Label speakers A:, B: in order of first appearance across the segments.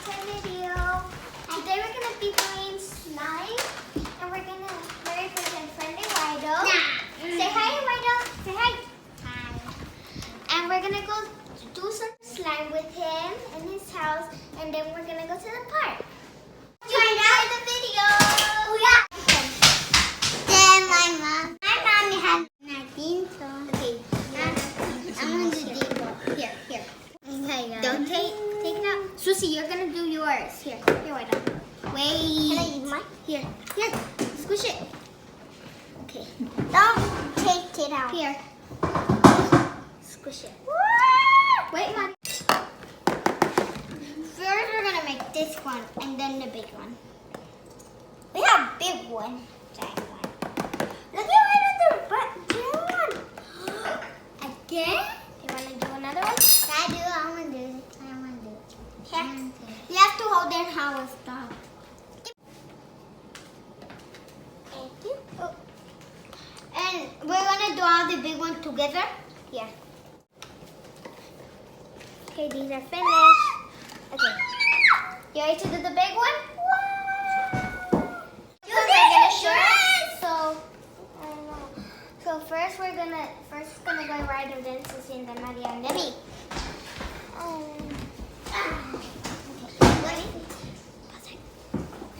A: to our video. Today we're gonna be doing slime, and we're gonna very present friendly Wido. Say hi, Wido. Say hi. Hi. And we're gonna go do some slime with him in his house, and then we're gonna go to the park. Join out the video. Yeah.
B: Then my mommy has nothing, so okay. I'm gonna do this.
A: Here.
B: Okay,
A: Don't take it out. Susie, you're gonna do yours. Here, Wido. Wait.
B: Can I eat mine?
A: Here. Squish it. Okay.
B: Don't take it out.
A: Here. Squish it. Wait, Mommy. First, we're gonna make this one, and then the big one.
B: We have a big one. Giant one. Look at another giant one.
A: Again? You wanna do another one?
B: I wanna do it.
A: Here. You have to hold it how it's done.
B: Thank you.
A: Oh. And we're gonna do all the big ones together. Here. Okay, these are finished. Okay. You ready to do the big one? We're gonna show it. So first it's gonna go right, and then Susie, and then Maria, and then me.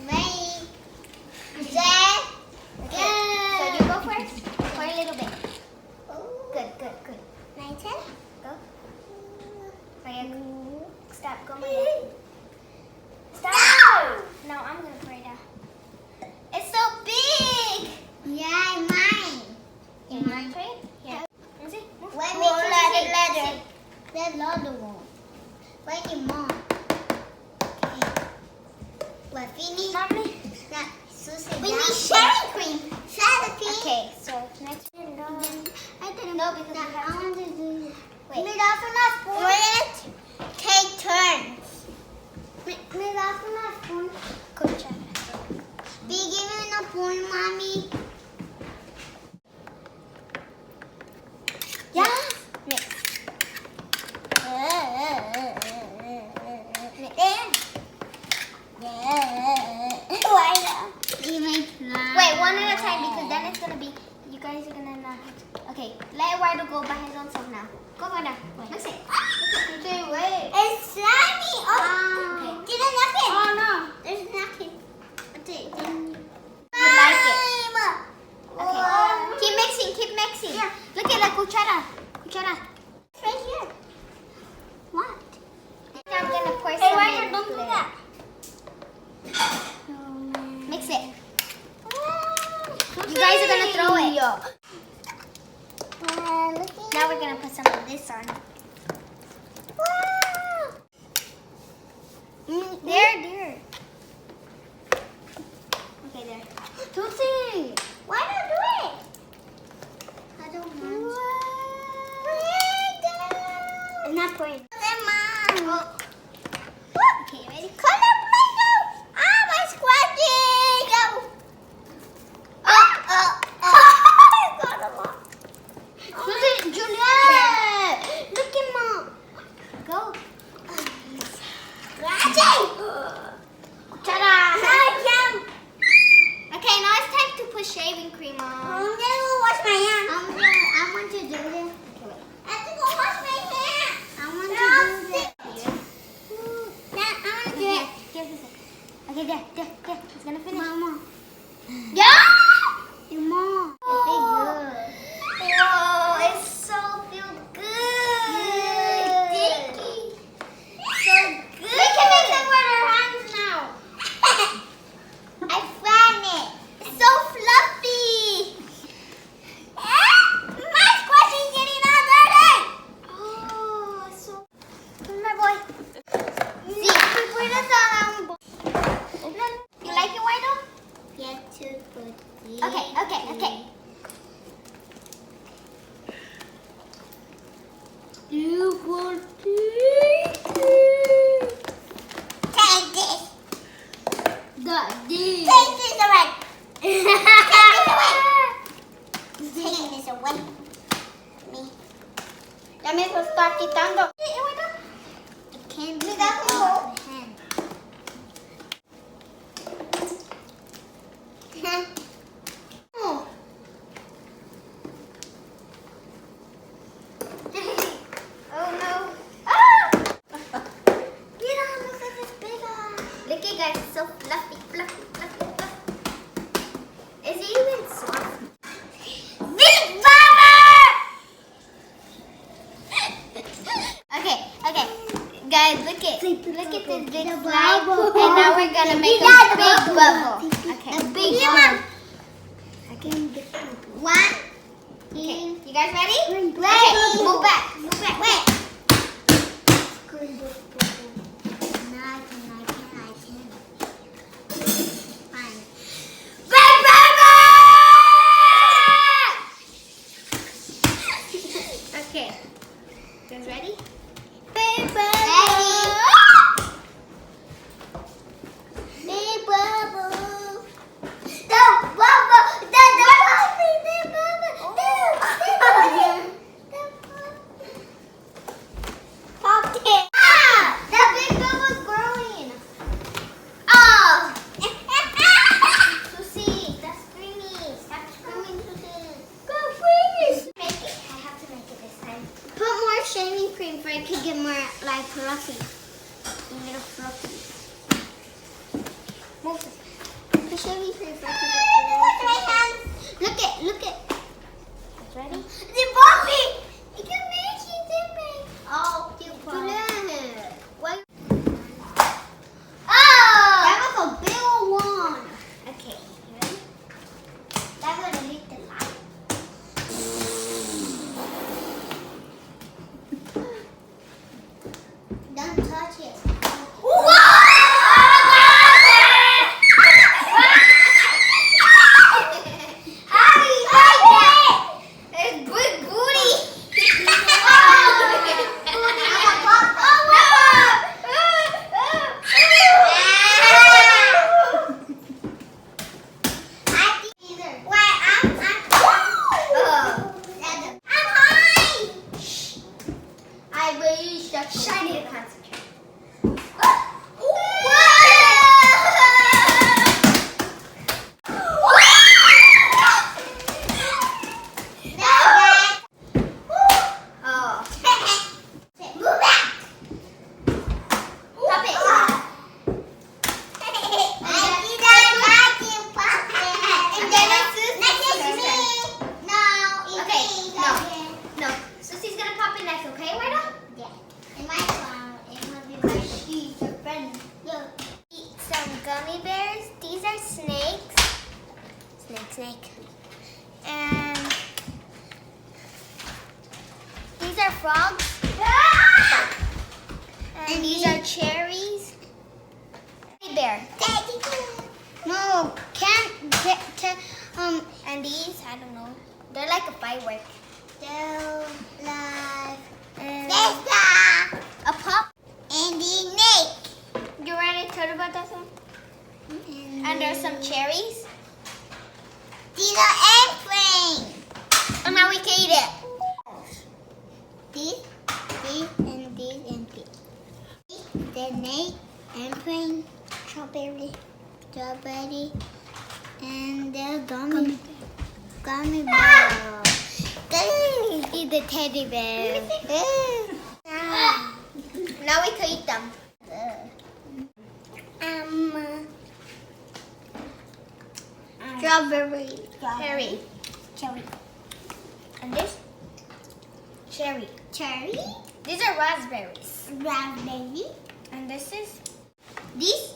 A: Ready? Okay, so you go first for a little bit. Good.
B: My turn?
A: Go. Maria, stop. Go, Maria. Stop! No, I'm gonna pray now. It's so big!
B: Yeah, mine.
A: You want to pray? Yeah. Let me see.
B: Let me
A: Oh,
B: leather. There's another one. Wait a moment. Okay. We're finished.
A: Mommy.
B: Now, Susie,
A: We need
B: shaving cream. Shaving cream.
A: Okay, so next one.
B: I didn't
A: No, because
B: I
A: we have
B: want to do.
A: Wait.
B: We're gonna take turns. We're gonna spoon.
A: Cuchara.
B: Be giving a spoon, mommy.
A: Yeah. Mix. Wait, one at a time, because then it's gonna be. You guys are gonna not. Okay, let Eduardo go by his own self now. Go now. Mix it. Wait.
B: It's slimy. Oh,
A: Okay.
B: get a napkin.
A: Oh no.
B: There's a napkin.
A: You like it. Okay.
B: Oh.
A: Keep mixing.
B: Yeah.
A: Look at the cuchara.
B: It's right here. What?
A: Now I'm gonna pour
B: Hey,
A: some
B: why
A: in
B: don't do
A: there.
B: that?
A: Mix it. You guys are gonna throw it. Now we're gonna put some of this on. There. Okay, there.
B: Tootsie, why not do it?
A: I don't know.
B: It's not pouring.
A: Oh. Okay, ready?
B: Color Play-Doh! Ah, my squatching! Got them all.
A: Juliet!
B: Look at Mom.
A: Go.
B: Scratching!
A: Ta-da!
B: Jump!
A: Okay, now it's time to put shaving cream on.
B: I'm gonna go wash my hands. I want to do this. I have to go wash my hands. I want to do this. I want to do it.
A: Here, this. Okay, there. It's gonna finish.
B: Mama.
A: Yeah!
B: Mom.
A: Whoa, it's so feel good.
B: Sticky.
A: So good. We can mix it with our hands now.
B: I found it.
A: It's so fluffy.
B: My squashing's getting all dirty.
A: Oh, so. Come my boy. See, we put this on. You like it, Wido?
B: Yeah, too good.
A: Look at this big slide. And now we're gonna make a big bubble. Okay.
B: A big one.
A: Okay.
B: One.
A: Okay. You guys ready?
B: Ready.
A: Okay. Move back. Move back.
B: Wait. Fine.
A: Okay. You guys ready?
B: Big bubble. The bubble. The Popped it.
A: Ah! That big bubble's growing.
B: Oh.
A: Susie, that's screaming. Stop screaming, Susie.
B: Go please.
A: Make it. I have to make it this time.
B: Put more shaving cream for it to get more like fluffy.
A: Little fluffy. Move this.
B: Put shaving cream for it to get a little fluffy. Look it.
A: Ready?
B: The puppy. It's amazing.
A: Oh,
B: What?
A: Oh!
B: That was a big old one.
A: Okay, you ready? That would leak the light.
B: Don't touch it.
A: It's big booty. I really shiny to concentrate. Oh.
B: Move back.
A: Stop it.
B: And then it's me. No,
A: Okay,
B: it's
A: no. No. Susie's gonna pop it next, okay, Rita?
B: Yeah. In my phone, it will be my she's your friend. Look.
A: Eat some gummy bears. These are snakes. Snake. And these are frogs. And these are cherries. Gummy bear.
B: No, can't get to,
A: And these, I don't know. They're like a firework. And a pop.
B: and the snake.
A: You ready to tell about that one? And there's some cherries.
B: These are airplanes.
A: And now we can eat it.
B: These, and these. The snake, airplane, strawberry, and the gummy bear.
A: Eat the teddy bear. Now we can eat them.
B: Strawberry.
A: Cherry. And this? Cherry.
B: Cherry.
A: These are raspberries.
B: Raspberry.
A: And this is?
B: This.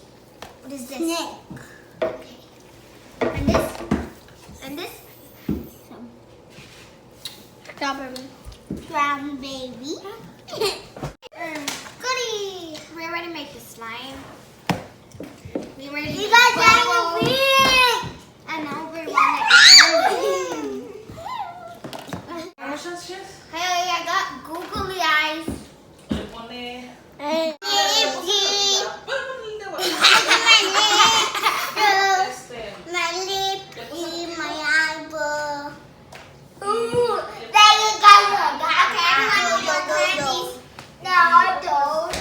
A: What is this?
B: Snake.
A: Okay. And this? And this?
B: Strawberry. Strawberry.
A: Goody! We're ready to make the slime. We ready to
B: You
A: make
B: guys
A: bubbles.
B: have a big.
A: And now we're ready. Hey, I got googly eyes.
B: My lip is my eyeball.
A: Ooh, there you go. Okay, everyone do your candies. No, I don't.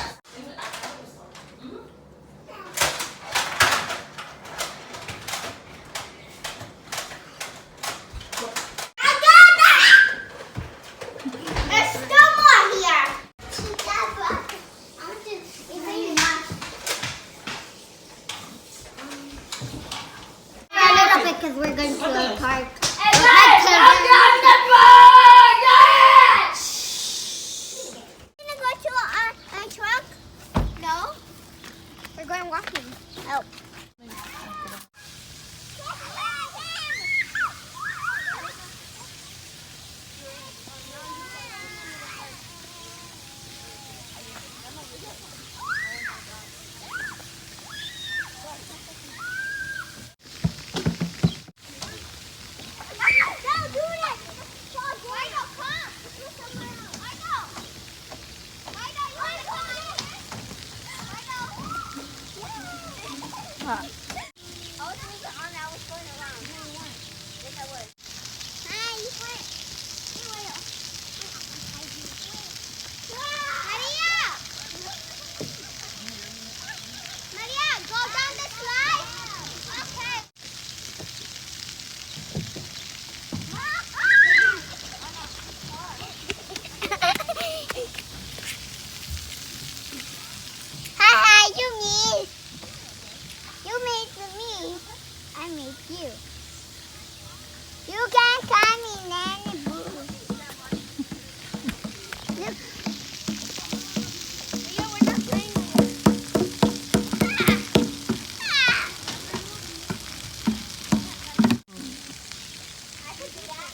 A: There's still more here.
B: A little bit because we're going to a park.
A: Gonna go to a truck? No. going walking. Oh. I made you. You can call me Nanny Boo. Look. Yeah, we're not playing with I could do that.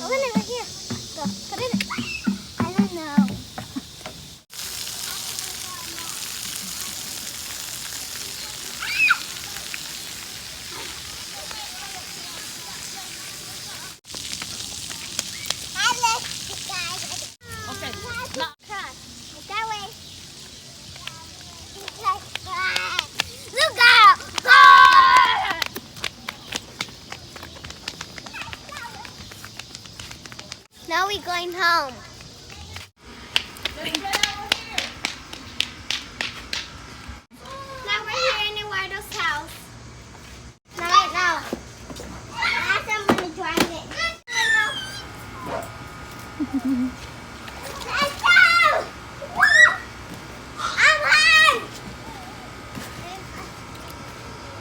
A: Open it right here. Go. Put it in. I don't know.
C: Okay.
A: Cross. That way. Look out! Now we're going home. Now we're here in Eduardo's house. Right now. Ask someone to drive it. Let's go! I'm home!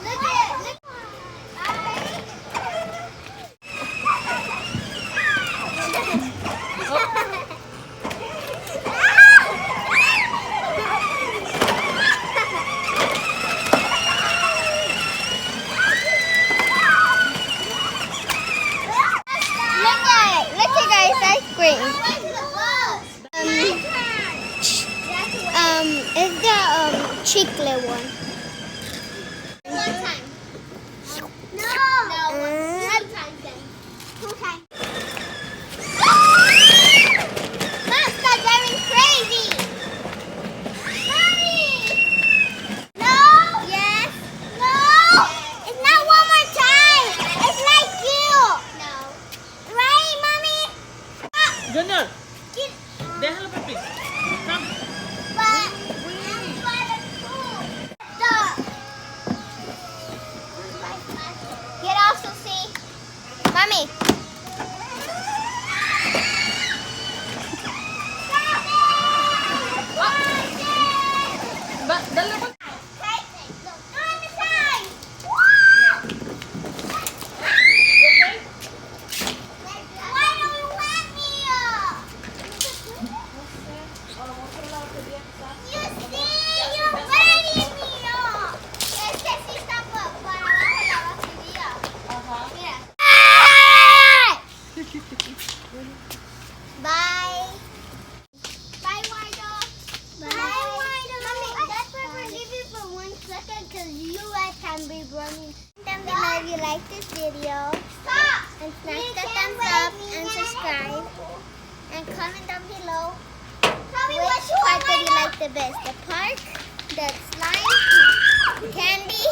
A: Look at it. Look. It's the chicle one. One time. No. Two times then. 2 times. Mom, stop driving crazy. Mommy. No. Yes. No. It's not one more time. It's like you. No. Right, mommy?
C: Junior, déjalo, papi. Come.
A: But you also see, mommy.
C: Dale, pa.
A: Bye. Bye, Wardo. Bye, Wardo. Mommy, that's why we're leaving for 1 second because you guys can be running. Down below if you like this video. Stop. And smash the thumbs up and subscribe. And comment down below which part did you like the best. The park, the slime, candy,